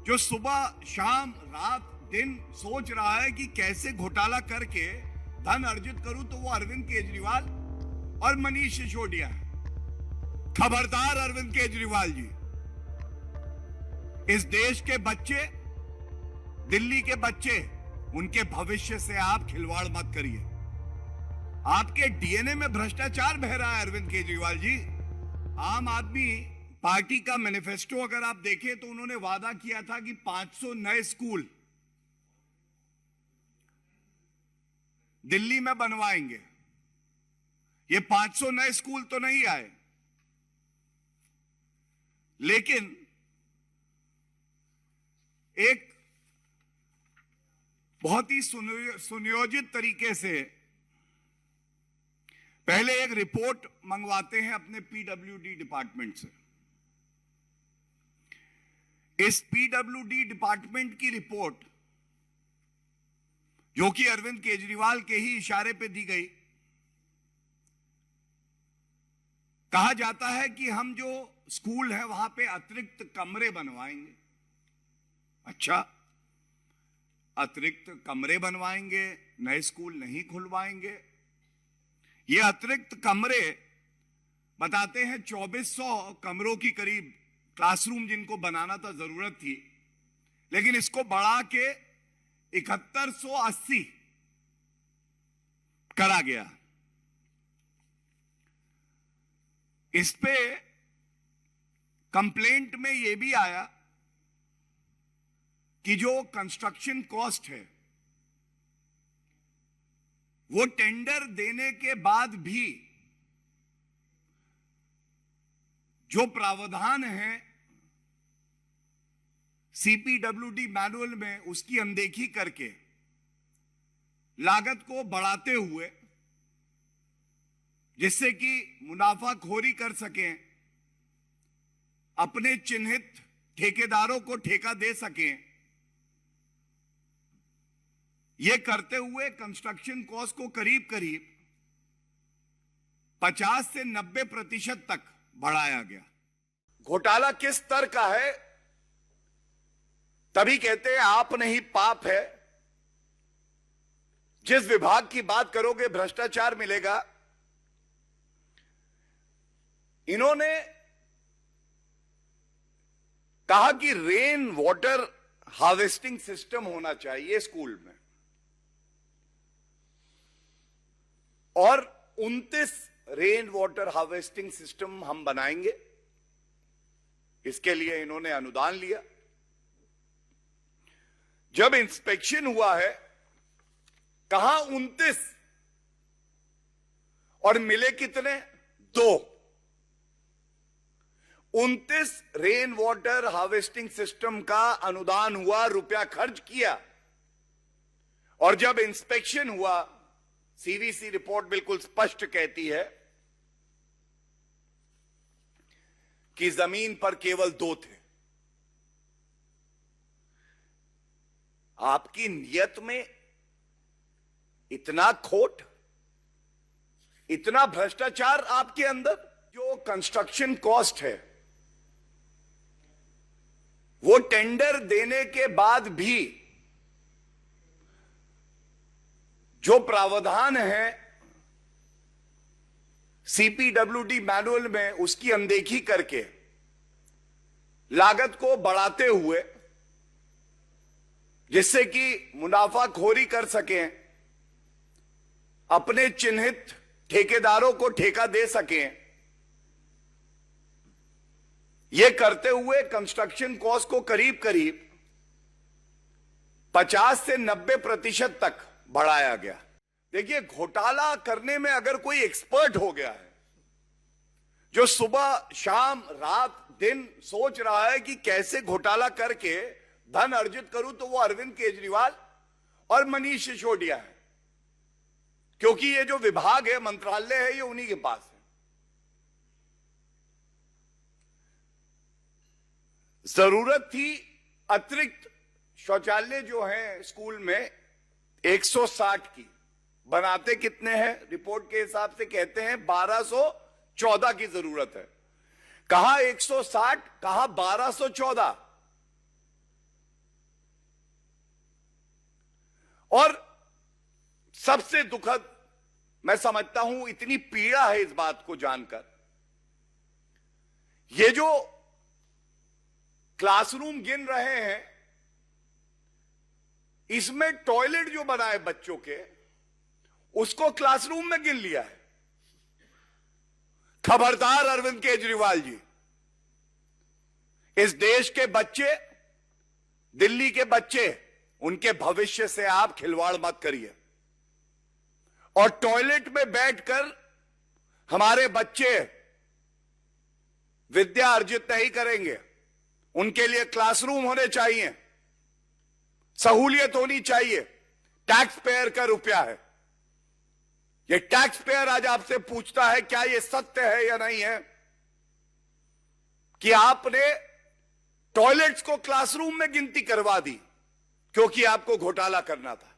जो सुबह शाम रात दिन सोच रहा है कि कैसे घोटाला करके धन अर्जित करूं, तो वो अरविंद केजरीवाल और मनीष सिसोदिया है। खबरदार अरविंद केजरीवाल जी, इस देश के बच्चे, दिल्ली के बच्चे, उनके भविष्य से आप खिलवाड़ मत करिए। आपके डीएनए में भ्रष्टाचार बह रहा है अरविंद केजरीवाल जी। आम आदमी पार्टी का मैनिफेस्टो अगर आप देखें तो उन्होंने वादा किया था कि 500 नए स्कूल दिल्ली में बनवाएंगे। ये 500 नए स्कूल तो नहीं आए, लेकिन एक बहुत ही सुनियोजित तरीके से पहले एक रिपोर्ट मंगवाते हैं अपने पीडब्ल्यूडी डिपार्टमेंट से। इस पीडब्ल्यूडी डिपार्टमेंट की रिपोर्ट, जो कि अरविंद केजरीवाल के ही इशारे पे दी गई, कहा जाता है कि हम जो स्कूल है वहां पे अतिरिक्त कमरे बनवाएंगे। अच्छा, अतिरिक्त कमरे बनवाएंगे, नए स्कूल नहीं खुलवाएंगे। ये अतिरिक्त कमरे बताते हैं 2400 कमरों की करीब क्लासरूम जिनको बनाना था, जरूरत थी, लेकिन इसको बढ़ा के 7180 करा गया। इस पे कंप्लेंट में यह भी आया कि जो कंस्ट्रक्शन कॉस्ट है वो टेंडर देने के बाद भी जो प्रावधान है सीपीडब्ल्यूडी मैनुअल में, उसकी अनदेखी करके लागत को बढ़ाते हुए, जिससे कि मुनाफाखोरी कर सकें, अपने चिन्हित ठेकेदारों को ठेका दे सकें, यह करते हुए कंस्ट्रक्शन कॉस्ट को करीब करीब 50 से 90% तक बढ़ाया गया। घोटाला किस स्तर का है, तभी कहते हैं आप नहीं पाप है। जिस विभाग की बात करोगे भ्रष्टाचार मिलेगा। इन्होंने कहा कि रेन वाटर हार्वेस्टिंग सिस्टम होना चाहिए स्कूल में, और 29 रेन वाटर हार्वेस्टिंग सिस्टम हम बनाएंगे। इसके लिए इन्होंने अनुदान लिया। जब इंस्पेक्शन हुआ है, कहां 29 और मिले कितने? 2। 29 रेन वाटर हार्वेस्टिंग सिस्टम का अनुदान हुआ, रुपया खर्च किया, और जब इंस्पेक्शन हुआ, सीवीसी रिपोर्ट बिल्कुल स्पष्ट कहती है कि जमीन पर केवल 2 थे। आपकी नियत में इतना खोट, इतना भ्रष्टाचार आपके अंदर। जो कंस्ट्रक्शन कॉस्ट है वो टेंडर देने के बाद भी जो प्रावधान है सीपीडब्ल्यूडी मैनुअल में, उसकी अनदेखी करके लागत को बढ़ाते हुए, जिससे कि मुनाफाखोरी कर सकें, अपने चिन्हित ठेकेदारों को ठेका दे सकें, यह करते हुए कंस्ट्रक्शन कॉस्ट को करीब करीब 50 से 90% तक बढ़ाया गया। देखिए, घोटाला करने में अगर कोई एक्सपर्ट हो गया है, जो सुबह शाम रात दिन सोच रहा है कि कैसे घोटाला करके धन अर्जित करूं, तो वो अरविंद केजरीवाल और मनीष सिसोदिया है। क्योंकि ये जो विभाग है, मंत्रालय है, ये उन्हीं के पास है। जरूरत थी अतिरिक्त शौचालय जो है स्कूल में 160 की, बनाते कितने हैं? रिपोर्ट के हिसाब से कहते हैं 1214 की जरूरत है। कहां 160, कहां 1214। सबसे दुखद मैं समझता हूं, इतनी पीड़ा है इस बात को जानकर, ये जो क्लासरूम गिन रहे हैं, इसमें टॉयलेट जो बनाए बच्चों के, उसको क्लासरूम में गिन लिया है। खबरदार अरविंद केजरीवाल जी, इस देश के बच्चे, दिल्ली के बच्चे, उनके भविष्य से आप खिलवाड़ मत करिए। और टॉयलेट में बैठकर हमारे बच्चे विद्या अर्जित नहीं करेंगे। उनके लिए क्लासरूम होने चाहिए, सहूलियत होनी चाहिए। टैक्स पेयर का रुपया है, ये टैक्स पेयर आज आपसे पूछता है क्या ये सत्य है या नहीं है कि आपने टॉयलेट्स को क्लासरूम में गिनती करवा दी क्योंकि आपको घोटाला करना था।